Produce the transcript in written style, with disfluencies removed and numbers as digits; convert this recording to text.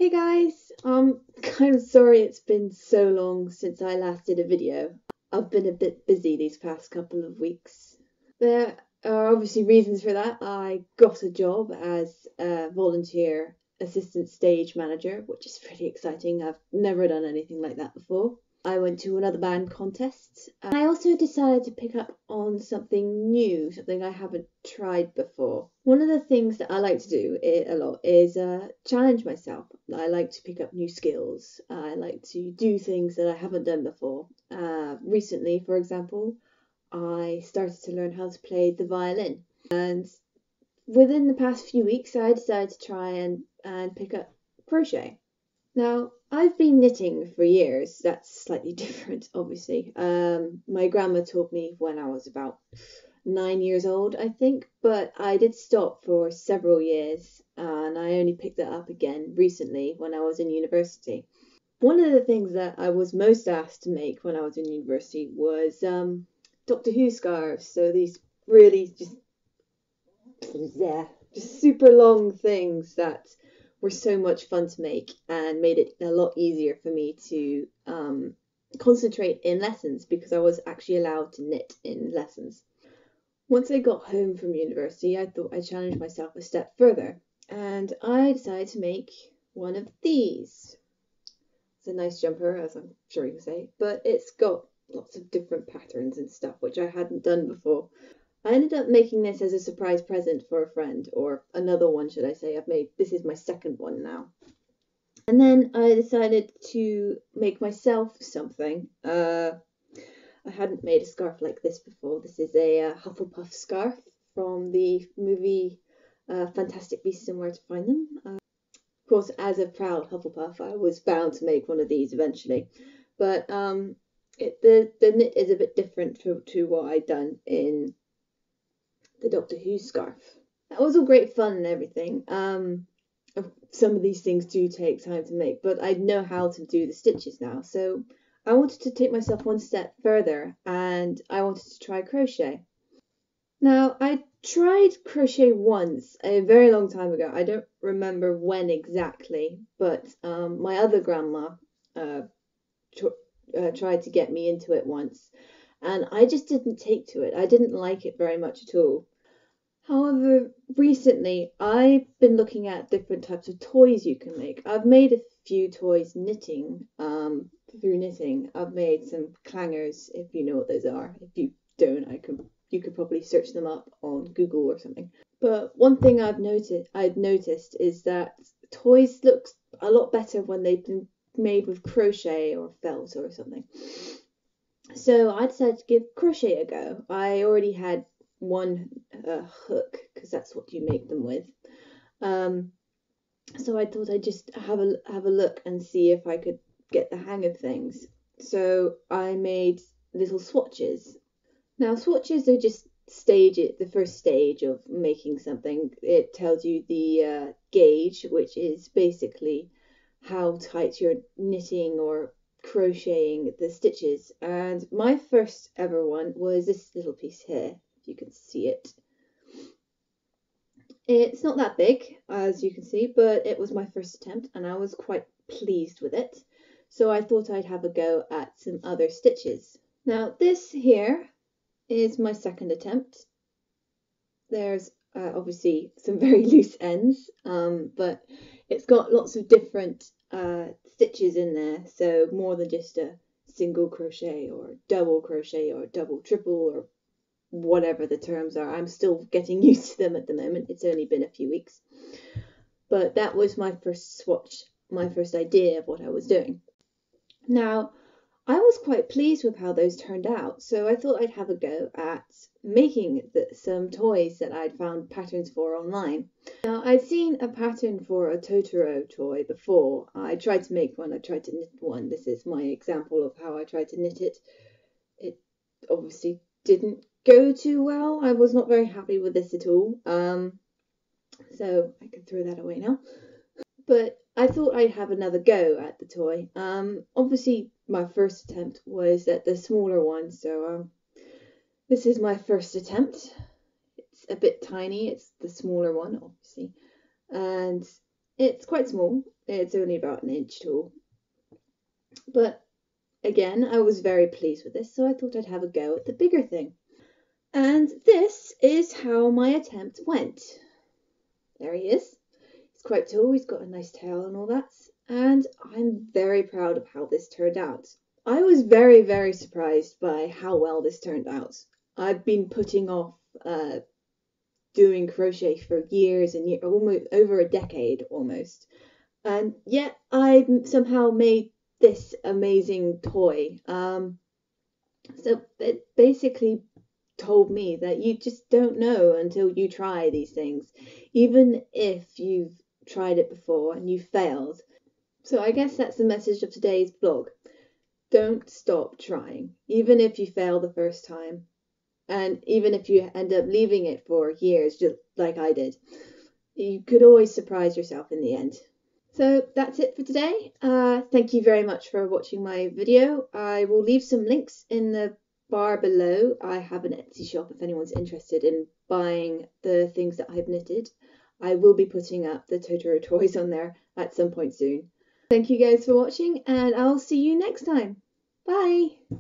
Hey guys, I'm kind of sorry it's been so long since I last did a video. I've been a bit busy these past couple of weeks. There are obviously reasons for that. I got a job as a volunteer assistant stage manager, which is pretty exciting. I've never done anything like that before. I went to another band contest. I also decided to pick up on something new, something I haven't tried before. One of the things that I like to do a lot is challenge myself. I like to pick up new skills. I like to do things that I haven't done before. Recently, for example, I started to learn how to play the violin. And within the past few weeks, I decided to try and pick up crochet. Now, I've been knitting for years. That's slightly different, obviously. My grandma taught me when I was about 9 years old, I think, but I did stop for several years and I only picked it up again recently when I was in university. One of the things that I was most asked to make when I was in university was Doctor Who scarves. So these really just super long things that were so much fun to make and made it a lot easier for me to concentrate in lessons because I was actually allowed to knit in lessons. Once I got home from university, I thought I'd challenge myself a step further and I decided to make one of these. It's a nice jumper, as I'm sure you can say, but it's got lots of different patterns and stuff which I hadn't done before. I ended up making this as a surprise present for a friend, or another one, should I say. This is my second one now. And then I decided to make myself something. I hadn't made a scarf like this before. This is a Hufflepuff scarf from the movie Fantastic Beasts and Where to Find Them. Of course, as a proud Hufflepuff, I was bound to make one of these eventually. But the knit is a bit different to what I'd done in the Doctor Who scarf. That was all great fun and everything. Some of these things do take time to make, but I know how to do the stitches now. So I wanted to take myself one step further and I wanted to try crochet. Now, I tried crochet once a very long time ago. I don't remember when exactly, but my other grandma tried to get me into it once, and I just didn't take to it. I didn't like it very much at all. However, recently I've been looking at different types of toys you can make. I've made a few toys knitting, through knitting. I've made some clangers, if you know what those are. If you don't, you could probably search them up on Google or something. But one thing I've noticed is that toys look a lot better when they've been made with crochet or felt or something. So I decided to give crochet a go. I already had one hook because that's what you make them with. So I thought I'd just have a look and see if I could get the hang of things. So I made little swatches. Now swatches are just the first stage of making something. It tells you the gauge, which is basically how tight you're knitting or crocheting the stitches. And my first ever one was this little piece here. You can see it. It's not that big, as you can see, but it was my first attempt and I was quite pleased with it. So I thought I'd have a go at some other stitches. Now this here is my second attempt. There's obviously some very loose ends, but it's got lots of different stitches in there, so more than just a single crochet or double triple or whatever the terms are. I'm still getting used to them at the moment. It's only been a few weeks. But that was my first swatch, my first idea of what I was doing. Now, I was quite pleased with how those turned out, so I thought I'd have a go at making some toys that I'd found patterns for online. Now, I'd seen a pattern for a Totoro toy before. I tried to make one, I tried to knit one. This is my example of how I tried to knit it. It obviously didn't go too well. I was not very happy with this at all. So I can throw that away now. But I thought I'd have another go at the toy. Obviously, my first attempt was at the smaller one, so this is my first attempt. It's a bit tiny. It's the smaller one, obviously, and it's quite small. It's only about an inch tall. But again, I was very pleased with this, so I thought I'd have a go at the bigger thing. And this is how my attempt went. There he is. He's quite tall, he's got a nice tail and all that. And I'm very proud of how this turned out. I was very, very surprised by how well this turned out. I've been putting off doing crochet for years and years, almost over a decade almost. And yet I somehow made this amazing toy. So it basically told me that you just don't know until you try these things, even if you've tried it before and you failed. So I guess that's the message of today's blog. Don't stop trying, even if you fail the first time, and even if you end up leaving it for years, just like I did. You could always surprise yourself in the end. So that's it for today. Thank you very much for watching my video. I will leave some links in the bar below. I have an Etsy shop if anyone's interested in buying the things that I've knitted. I will be putting up the Totoro toys on there at some point soon. Thank you guys for watching, and I'll see you next time. Bye!